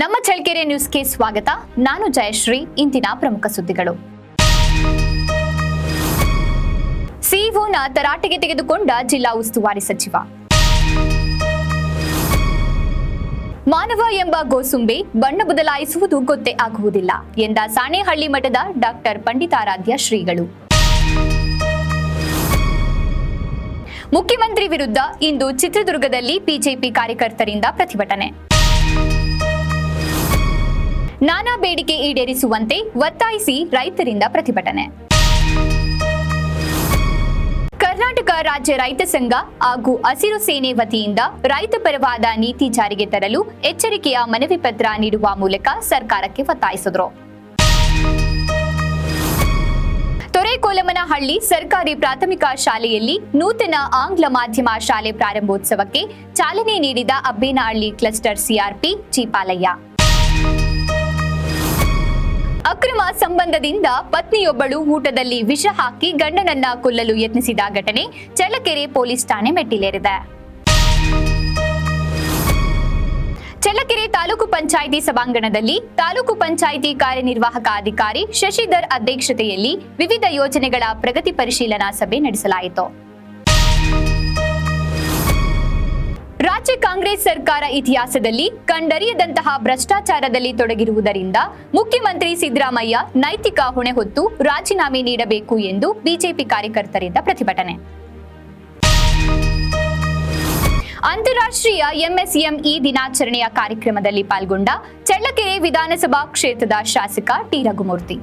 ನಮ್ಮ ಚಳ್ಳಕೆರೆ ನ್ಯೂಸ್ಗೆ ಸ್ವಾಗತ. ನಾನು ಜಯಶ್ರೀ. ಇಂದಿನ ಪ್ರಮುಖ ಸುದ್ದಿಗಳು. ಸಿಇಒನ ತರಾಟೆಗೆ ತೆಗೆದುಕೊಂಡ ಜಿಲ್ಲಾ ಉಸ್ತುವಾರಿ ಸಚಿವ. ಮಾನವ ಎಂಬ ಗೋಸುಂಬೆ ಬಣ್ಣ ಬದಲಾಯಿಸುವುದು ಗೊತ್ತೇ ಆಗುವುದಿಲ್ಲ ಎಂದ ಸಾಣೇಹಳ್ಳಿ ಮಠದ ಡಾಕ್ಟರ್ ಪಂಡಿತಾರಾಧ್ಯ ಶ್ರೀಗಳು. ಮುಖ್ಯಮಂತ್ರಿ ವಿರುದ್ಧ ಇಂದು ಚಿತ್ರದುರ್ಗದಲ್ಲಿ ಬಿಜೆಪಿ ಕಾರ್ಯಕರ್ತರಿಂದ ಪ್ರತಿಭಟನೆ. ನಾನಾ ಬೇಡಿಕೆ ಈಡೇರಿಸುವಂತೆ ಒತ್ತಾಯಿಸಿ ರೈತರಿಂದ ಪ್ರತಿಭಟನೆ. ಕರ್ನಾಟಕ ರಾಜ್ಯ ರೈತ ಸಂಘ ಹಾಗೂ ಹಸಿರು ಸೇನೆ ವತಿಯಿಂದ ರೈತ ಪರವಾದ ನೀತಿ ಜಾರಿಗೆ ತರಲು ಎಚ್ಚರಿಕೆಯ ಮನವಿ ಪತ್ರ ನೀಡುವ ಮೂಲಕ ಸರ್ಕಾರಕ್ಕೆ ಒತ್ತಾಯಿಸಿದರು. ತೊರೆಕೋಲಮನಹಳ್ಳಿ ಸರ್ಕಾರಿ ಪ್ರಾಥಮಿಕ ಶಾಲೆಯಲ್ಲಿ ನೂತನ ಆಂಗ್ಲ ಮಾಧ್ಯಮ ಶಾಲೆ ಪ್ರಾರಂಭೋತ್ಸವಕ್ಕೆ ಚಾಲನೆ ನೀಡಿದ ಅಬ್ಬೇನಹಳ್ಳಿ ಕ್ಲಸ್ಟರ್ ಸಿಆರ್ಪಿ ಚೀಪಾಲಯ್ಯ. ಅಕ್ರಮ ಸಂಬಂಧದಿಂದ ಪತ್ನಿಯೊಬ್ಬಳು ಊಟದಲ್ಲಿ ವಿಷ ಹಾಕಿ ಗಂಡನನ್ನ ಕೊಲ್ಲಲು ಯತ್ನಿಸಿದ ಘಟನೆ ಚಳ್ಳಕೆರೆ ಪೊಲೀಸ್ ಠಾಣೆ ಮೆಟ್ಟಿಲೇರಿದೆ. ಚಳ್ಳಕೆರೆ ತಾಲೂಕು ಪಂಚಾಯಿತಿ ಸಭಾಂಗಣದಲ್ಲಿ ತಾಲೂಕು ಪಂಚಾಯಿತಿ ಕಾರ್ಯನಿರ್ವಾಹಕ ಅಧಿಕಾರಿ ಶಶಿಧರ್ ಅಧ್ಯಕ್ಷತೆಯಲ್ಲಿ ವಿವಿಧ ಯೋಜನೆಗಳ ಪ್ರಗತಿ ಪರಿಶೀಲನಾ ಸಭೆ ನಡೆಸಲಾಯಿತು. ರಾಜ್ಯ ಕಾಂಗ್ರೆಸ್ ಸರ್ಕಾರ ಇತಿಹಾಸದಲ್ಲಿ ಕಂಡರಿಯದಂತಹ ಭ್ರಷ್ಟಾಚಾರದಲ್ಲಿ ತೊಡಗಿರುವುದರಿಂದ ಮುಖ್ಯಮಂತ್ರಿ ಸಿದ್ದರಾಮಯ್ಯ ನೈತಿಕ ಹೊಣೆ ಹೊತ್ತು ರಾಜೀನಾಮೆ ನೀಡಬೇಕು ಎಂದು ಬಿಜೆಪಿ ಕಾರ್ಯಕರ್ತರಿಂದ ಪ್ರತಿಭಟನೆ. ಅಂತಾರಾಷ್ಟ್ರೀಯ ಎಂಎಸ್ಎಂಇ ದಿನಾಚರಣೆಯ ಕಾರ್ಯಕ್ರಮದಲ್ಲಿ ಪಾಲ್ಗೊಂಡ ಚಳ್ಳಕೆರೆ ವಿಧಾನಸಭಾ ಕ್ಷೇತ್ರದ ಶಾಸಕ ಟಿ ರಘುಮೂರ್ತಿ.